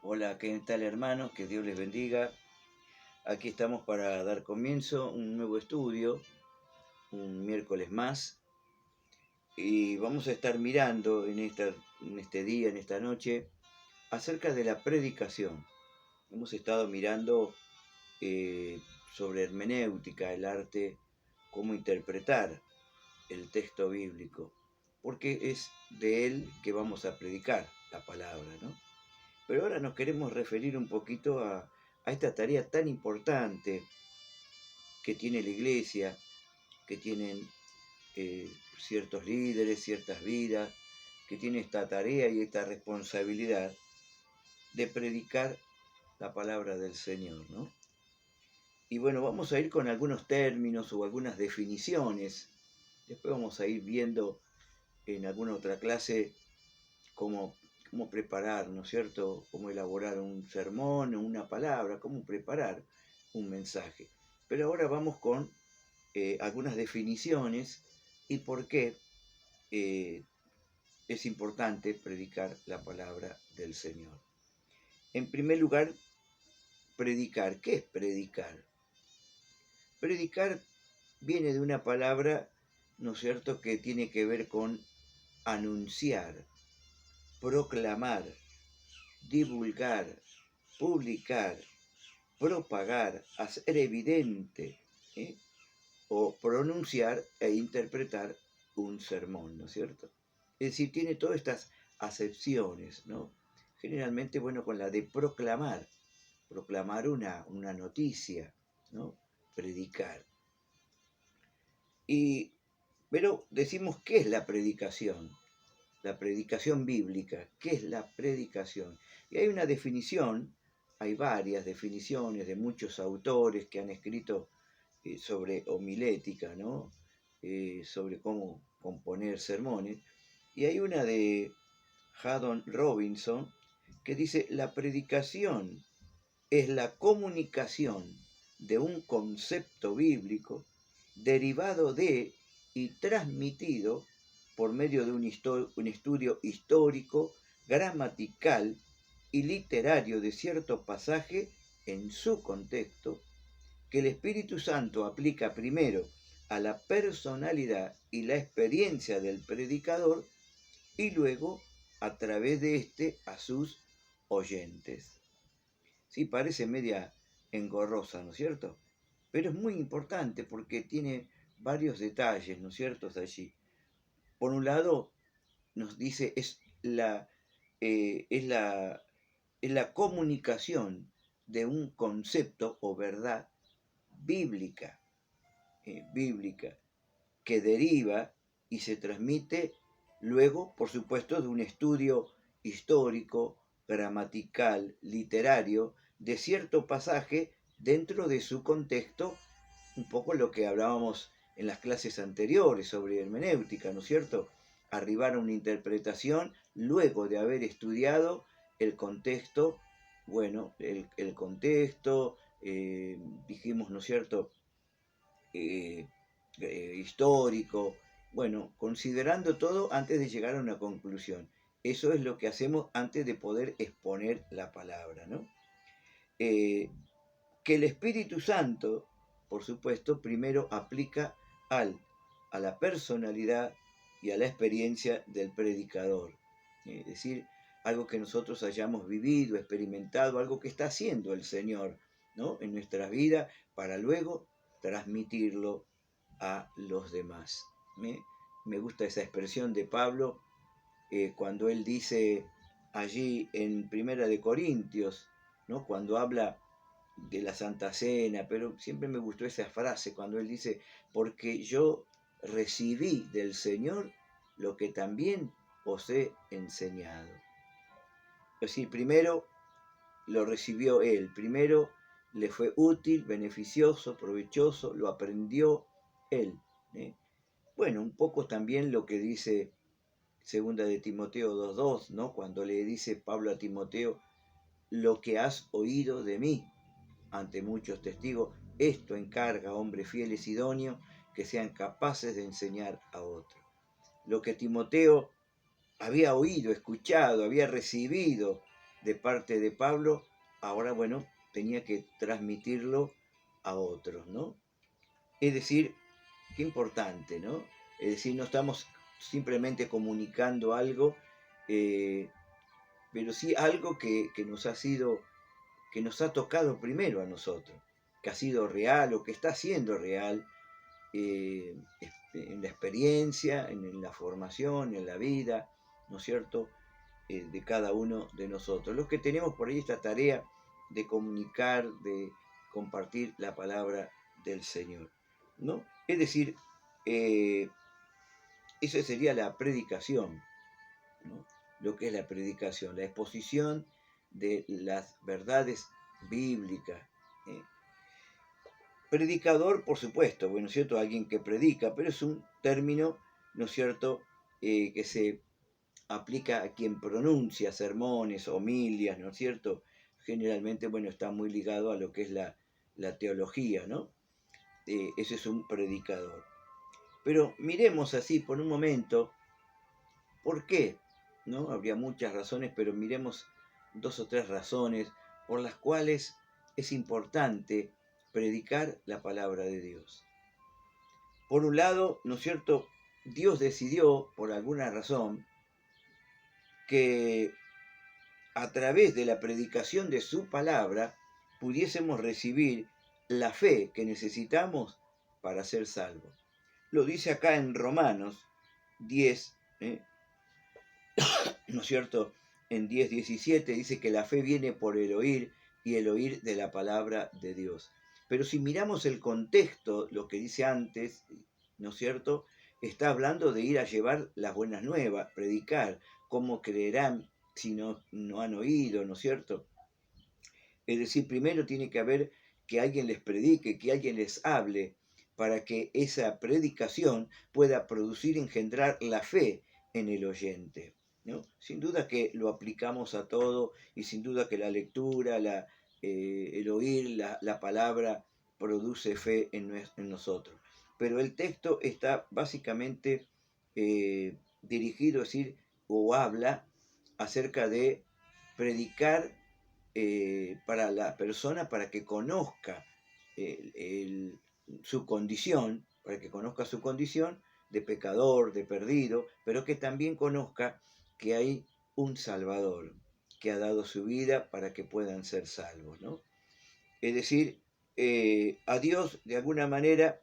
Hola, ¿qué tal hermanos? Que Dios les bendiga. Aquí estamos para dar comienzo a un nuevo estudio, un miércoles más, y vamos a estar mirando en este día, en esta noche, acerca de la predicación. Hemos estado mirando sobre hermenéutica, el arte, cómo interpretar el texto bíblico, porque es de él que vamos a predicar la palabra, ¿no? Pero ahora nos queremos referir un poquito a esta tarea tan importante que tiene la iglesia, que tienen ciertos líderes, ciertas vidas, que tiene esta tarea y esta responsabilidad de predicar la palabra del Señor, ¿no? Y bueno, vamos a ir con algunos términos o algunas definiciones. Después vamos a ir viendo en alguna otra clase cómo, cómo preparar, ¿no es cierto? Cómo elaborar un sermón o una palabra, cómo preparar un mensaje. Pero ahora vamos con algunas definiciones y por qué es importante predicar la palabra del Señor. En primer lugar, predicar. ¿Qué es predicar? Predicar viene de una palabra, ¿no es cierto?, que tiene que ver con anunciar, proclamar, divulgar, publicar, propagar, hacer evidente, ¿eh? O pronunciar e interpretar un sermón, ¿no es cierto? Es decir, tiene todas estas acepciones, ¿no? Generalmente, bueno, con la de proclamar, proclamar una noticia, ¿no? Predicar. Pero decimos, ¿qué es la predicación? La predicación bíblica. ¿Qué es la predicación? Y hay una definición, hay varias definiciones de muchos autores que han escrito sobre homilética, ¿no? Sobre cómo componer sermones. Y hay una de Haddon Robinson que dice, la predicación es la comunicación de un concepto bíblico derivado de y transmitido por medio de un estudio histórico, gramatical y literario de cierto pasaje en su contexto, que el Espíritu Santo aplica primero a la personalidad y la experiencia del predicador y luego a través de éste a sus oyentes. Sí, parece media engorrosa, ¿no es cierto? Pero es muy importante porque tiene varios detalles, ¿no es cierto?, allí. Por un lado, nos dice, eh, es la, es la comunicación de un concepto o verdad bíblica, bíblica, que deriva y se transmite luego, por supuesto, de un estudio histórico, gramatical, literario, de cierto pasaje dentro de su contexto, un poco lo que hablábamos en las clases anteriores sobre hermenéutica, ¿no es cierto? Arribar a una interpretación luego de haber estudiado el contexto, bueno, el contexto, dijimos, ¿no es cierto?, eh, histórico, bueno, considerando todo antes de llegar a una conclusión. Eso es lo que hacemos antes de poder exponer la palabra, ¿no? Que el Espíritu Santo, por supuesto, primero aplica a la personalidad y a la experiencia del predicador. Es decir, algo que nosotros hayamos vivido, experimentado, algo que está haciendo el Señor, ¿no?, en nuestra vida, para luego transmitirlo a los demás. Me gusta esa expresión de Pablo cuando él dice allí en Primera de Corintios, ¿no?, cuando habla de la Santa Cena, pero siempre me gustó esa frase cuando él dice, porque yo recibí del Señor lo que también os he enseñado. Es decir, primero lo recibió él, primero le fue útil, beneficioso, provechoso, lo aprendió él. Bueno, un poco también lo que dice segunda de Timoteo 2:2, ¿no?, cuando le dice Pablo a Timoteo, lo que has oído de mí ante muchos testigos, esto encarga a hombres fieles y idóneos que sean capaces de enseñar a otros. Lo que Timoteo había oído, escuchado, había recibido de parte de Pablo, ahora, bueno, tenía que transmitirlo a otros, ¿no? Es decir, qué importante, ¿no? Es decir, no estamos simplemente comunicando algo, eh, pero sí algo que nos ha sido, que nos ha tocado primero a nosotros, que ha sido real o que está siendo real, en la experiencia, en la formación, en la vida, ¿no es cierto?, de cada uno de nosotros. Los que tenemos por ahí esta tarea de comunicar, de compartir la palabra del Señor, ¿no? Es decir, esa sería la predicación, ¿no? Lo que es la predicación, la exposición de las verdades bíblicas. ¿eh? Predicador, por supuesto, bueno, ¿es cierto? Alguien que predica, pero es un término, ¿no es cierto?, que se aplica a quien pronuncia sermones, homilias, ¿no es cierto? Generalmente, bueno, está muy ligado a lo que es la teología, ¿no? Ese es un predicador. Pero miremos así por un momento, ¿por qué? ¿No? Habría muchas razones, pero miremos 2 o 3 razones por las cuales es importante predicar la palabra de Dios. Por un lado, ¿no es cierto?, Dios decidió, por alguna razón, que a través de la predicación de su palabra pudiésemos recibir la fe que necesitamos para ser salvos. Lo dice acá en Romanos 10, ¿no es cierto? En 10:17 dice que la fe viene por el oír y el oír de la palabra de Dios. Pero si miramos el contexto, lo que dice antes, ¿no es cierto?, está hablando de ir a llevar las buenas nuevas, predicar. ¿Cómo creerán si no han oído, ¿no es cierto? Es decir, primero tiene que haber que alguien les predique, que alguien les hable, para que esa predicación pueda producir, engendrar la fe en el oyente, ¿no? Sin duda que lo aplicamos a todo y sin duda que la lectura, el oír la palabra produce fe en nosotros. Pero el texto está básicamente dirigido, es decir, o habla acerca de predicar para la persona, para que conozca su condición, para que conozca su condición de pecador, de perdido, pero que también conozca que hay un Salvador que ha dado su vida para que puedan ser salvos, ¿no? Es decir, a Dios de alguna manera,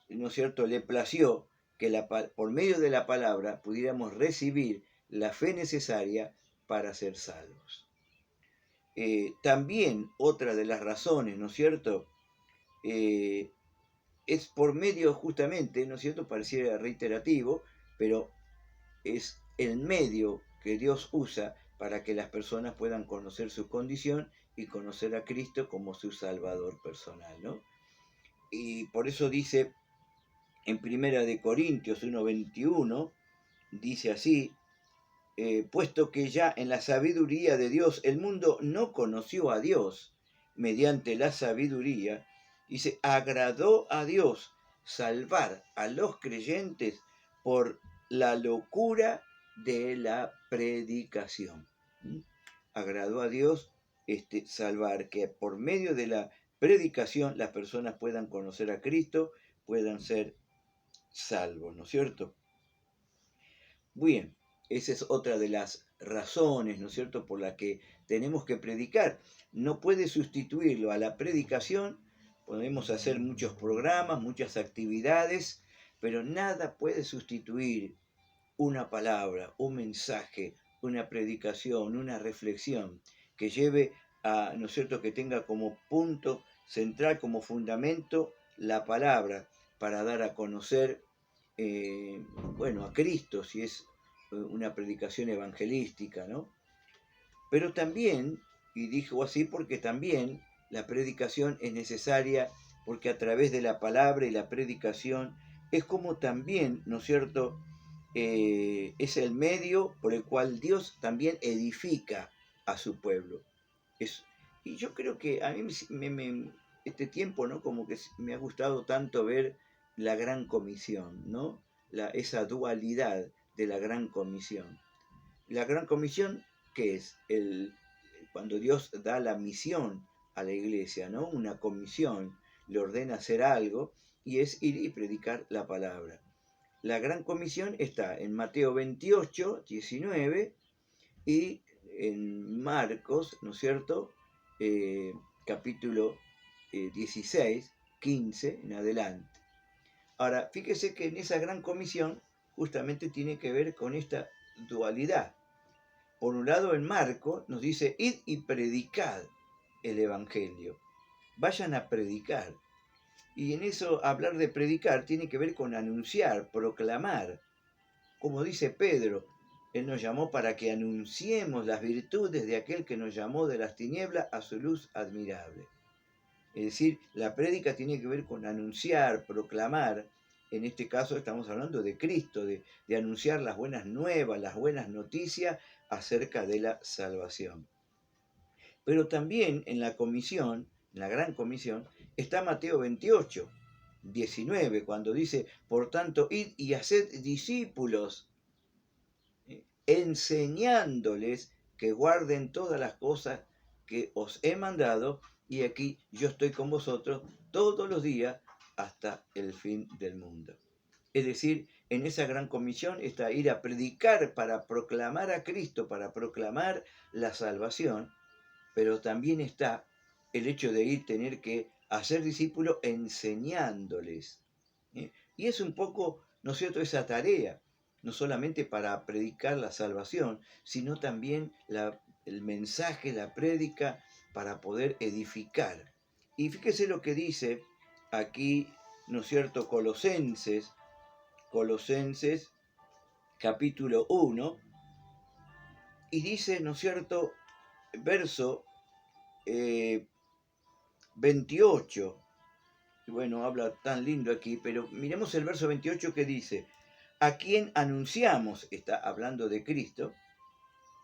¿no es cierto?, le plació que por medio de la palabra pudiéramos recibir la fe necesaria para ser salvos. También otra de las razones, ¿no es cierto?, es por medio justamente, ¿no es cierto?, pareciera reiterativo, pero es el medio que Dios usa para que las personas puedan conocer su condición y conocer a Cristo como su Salvador personal, ¿no? Y por eso dice en 1 Corintios 1:21, dice así, puesto que ya en la sabiduría de Dios el mundo no conoció a Dios mediante la sabiduría, dice, agradó a Dios salvar a los creyentes por la locura de la predicación. Agradó a Dios salvar, que por medio de la predicación las personas puedan conocer a Cristo, puedan ser salvos, ¿no es cierto? Bien, esa es otra de las razones, ¿no es cierto?, por la que tenemos que predicar. No puede sustituirlo a la predicación, podemos hacer muchos programas, muchas actividades, pero nada puede sustituir una palabra, un mensaje, una predicación, una reflexión que lleve a, ¿no es cierto?, que tenga como punto central, como fundamento, la palabra para dar a conocer bueno, a Cristo, si es una predicación evangelística, ¿no? Pero también, y dijo así porque también la predicación es necesaria, porque a través de la palabra y la predicación es como también, ¿no es cierto?, es el medio por el cual Dios también edifica a su pueblo. Y yo creo que a mí este tiempo, ¿no?, como que me ha gustado tanto ver la gran comisión, ¿no? Esa dualidad de la gran comisión. La gran comisión, ¿qué es? cuando Dios da la misión a la iglesia, ¿no? Una comisión, le ordena hacer algo y es ir y predicar la palabra. La gran comisión está en Mateo 28, 19 y en Marcos, ¿no es cierto? Capítulo 16, 15 en adelante. Ahora, fíjese que en esa gran comisión justamente tiene que ver con esta dualidad. Por un lado, en Marcos nos dice, id y predicad el Evangelio. Vayan a predicar. Y en eso, hablar de predicar tiene que ver con anunciar, proclamar. Como dice Pedro, Él nos llamó para que anunciemos las virtudes de aquel que nos llamó de las tinieblas a su luz admirable. Es decir, la prédica tiene que ver con anunciar, proclamar. En este caso estamos hablando de Cristo, de anunciar las buenas nuevas, las buenas noticias acerca de la salvación. Pero también en la comisión, en la gran comisión, está Mateo 28, 19, cuando dice, por tanto, id y haced discípulos, enseñándoles que guarden todas las cosas que os he mandado, y aquí yo estoy con vosotros todos los días hasta el fin del mundo. Es decir, en esa gran comisión está ir a predicar para proclamar a Cristo, para proclamar la salvación, pero también está el hecho de ir, tener que hacer discípulos enseñándoles. Y es un poco, ¿no es cierto?, esa tarea, no solamente para predicar la salvación, sino también el mensaje, la prédica, para poder edificar. Y fíjese lo que dice aquí, ¿no es cierto?, Colosenses capítulo 1, y dice, ¿no es cierto?, verso 28, y bueno, habla tan lindo aquí, pero miremos el verso 28 que dice, a quien anunciamos, está hablando de Cristo,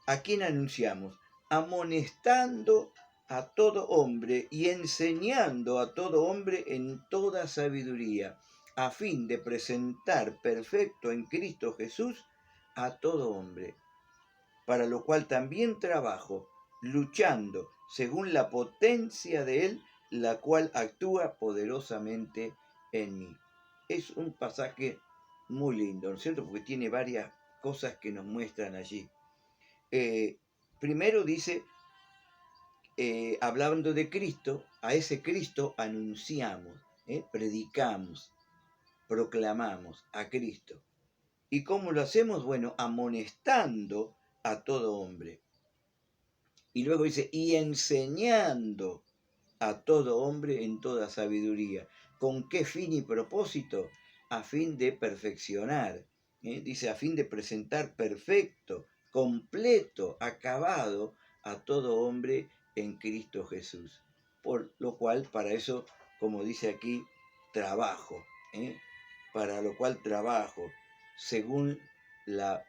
a quien anunciamos, amonestando a todo hombre y enseñando a todo hombre en toda sabiduría, a fin de presentar perfecto en Cristo Jesús a todo hombre, para lo cual también trabajo, luchando según la potencia de Él, la cual actúa poderosamente en mí. Es un pasaje muy lindo, ¿no es cierto? Porque tiene varias cosas que nos muestran allí. Primero dice, hablando de Cristo, a ese Cristo anunciamos, predicamos, proclamamos a Cristo. ¿Y cómo lo hacemos? Bueno, amonestando a todo hombre. Y luego dice, y enseñando a todo hombre en toda sabiduría. ¿Con qué fin y propósito? A fin de perfeccionar. Dice, a fin de presentar perfecto, completo, acabado a todo hombre en Cristo Jesús. Por lo cual, para eso, como dice aquí, trabajo. Para lo cual trabajo, según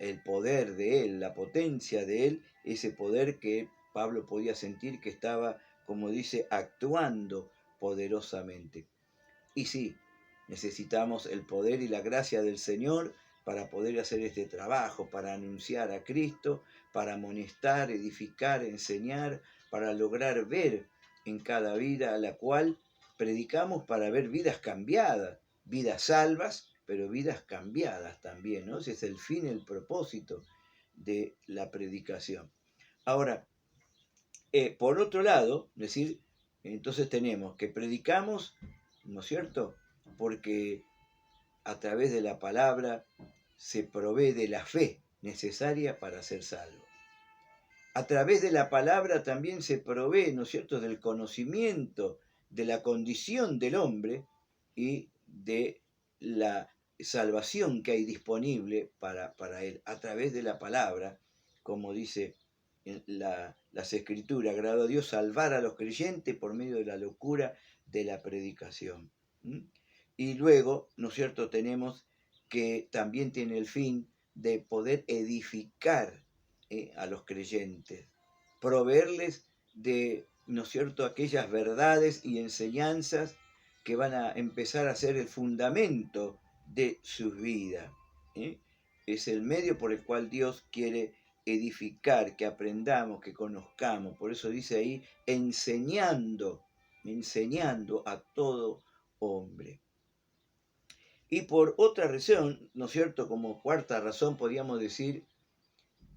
el poder de Él, la potencia de Él, ese poder que Pablo podía sentir que estaba, como dice, actuando poderosamente. Y sí, necesitamos el poder y la gracia del Señor para poder hacer este trabajo, para anunciar a Cristo, para amonestar, edificar, enseñar, para lograr ver en cada vida a la cual predicamos, para ver vidas cambiadas, vidas salvas, pero vidas cambiadas también, ¿no? Ese es el fin, el propósito de la predicación. Ahora, por otro lado, es decir, entonces tenemos que predicamos, ¿no es cierto?, porque a través de la palabra se provee de la fe necesaria para ser salvo. A través de la palabra también se provee, ¿no es cierto?, del conocimiento de la condición del hombre y de la salvación que hay disponible para él, a través de la palabra, como dice las Escrituras, agradó a Dios salvar a los creyentes por medio de la locura de la predicación. Y luego, ¿no es cierto?, tenemos que también tiene el fin de poder edificar a los creyentes, proveerles de, ¿no es cierto?, aquellas verdades y enseñanzas que van a empezar a ser el fundamento de sus vidas. Es el medio por el cual Dios quiere edificar, que aprendamos, que conozcamos. Por eso dice ahí, enseñando a todo hombre. Y por otra razón, ¿no es cierto? Como cuarta razón podríamos decir,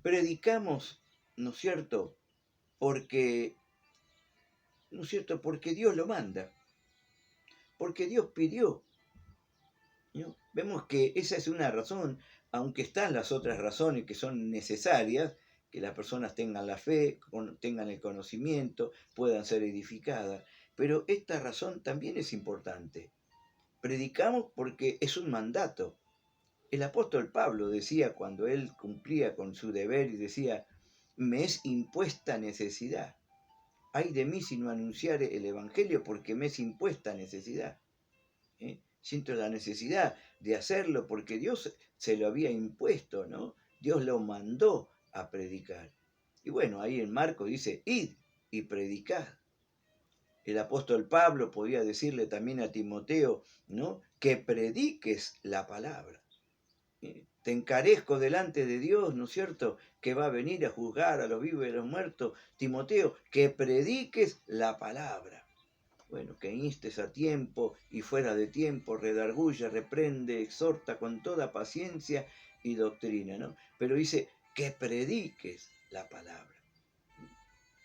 predicamos, ¿no es cierto? Porque, ¿no es cierto? Porque Dios lo manda, porque Dios pidió, ¿no? Vemos que esa es una razón, aunque están las otras razones que son necesarias, que las personas tengan la fe, tengan el conocimiento, puedan ser edificadas, pero esta razón también es importante. Predicamos porque es un mandato. El apóstol Pablo decía cuando él cumplía con su deber y decía, me es impuesta necesidad. Ay de mí si no anunciare el Evangelio porque me es impuesta necesidad. Siento la necesidad de hacerlo porque Dios se lo había impuesto, ¿no? Dios lo mandó a predicar. Y bueno, ahí en Marcos dice, id y predicad. El apóstol Pablo podía decirle también a Timoteo, ¿no? Que prediques la palabra. Te encarezco delante de Dios, ¿no es cierto? Que va a venir a juzgar a los vivos y a los muertos. Timoteo, que prediques la palabra. Bueno, que instes a tiempo y fuera de tiempo, redarguye, reprende, exhorta con toda paciencia y doctrina, ¿no? Pero dice que prediques la palabra.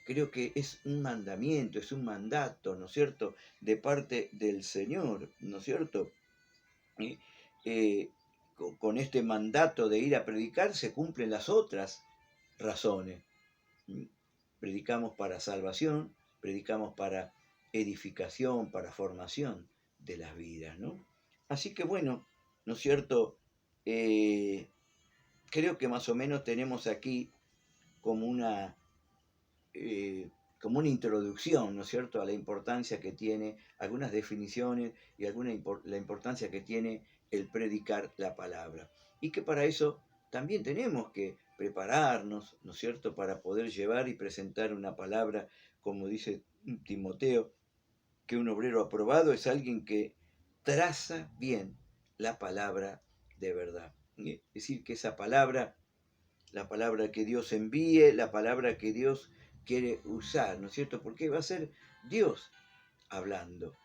Creo que es un mandamiento, es un mandato, ¿no es cierto?, de parte del Señor, ¿no es cierto? Eh, con este mandato de ir a predicar se cumplen las otras razones. Predicamos para salvación, predicamos para edificación, para formación de las vidas, ¿no? Así que bueno, ¿no es cierto? Creo que más o menos tenemos aquí como una, como una introducción, ¿no es cierto?, a la importancia que tiene, algunas definiciones y la importancia que tiene el predicar la palabra. Y que para eso también tenemos que prepararnos, ¿no es cierto?, para poder llevar y presentar una palabra, como dice Timoteo, que un obrero aprobado es alguien que traza bien la palabra de verdad. Es decir, que esa palabra, la palabra que Dios envíe, la palabra que Dios quiere usar, ¿no es cierto? Porque va a ser Dios hablando.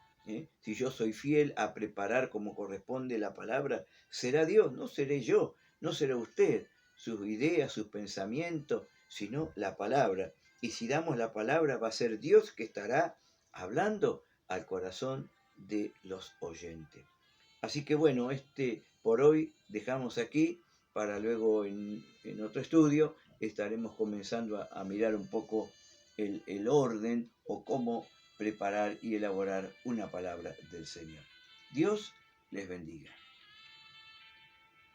Si yo soy fiel a preparar como corresponde la palabra, será Dios, no seré yo, no será usted, sus ideas, sus pensamientos, sino la palabra. Y si damos la palabra, va a ser Dios que estará hablando al corazón de los oyentes. Así que bueno, por hoy dejamos aquí, para luego en otro estudio estaremos comenzando a mirar un poco el orden o cómo preparar y elaborar una palabra del Señor. Dios les bendiga.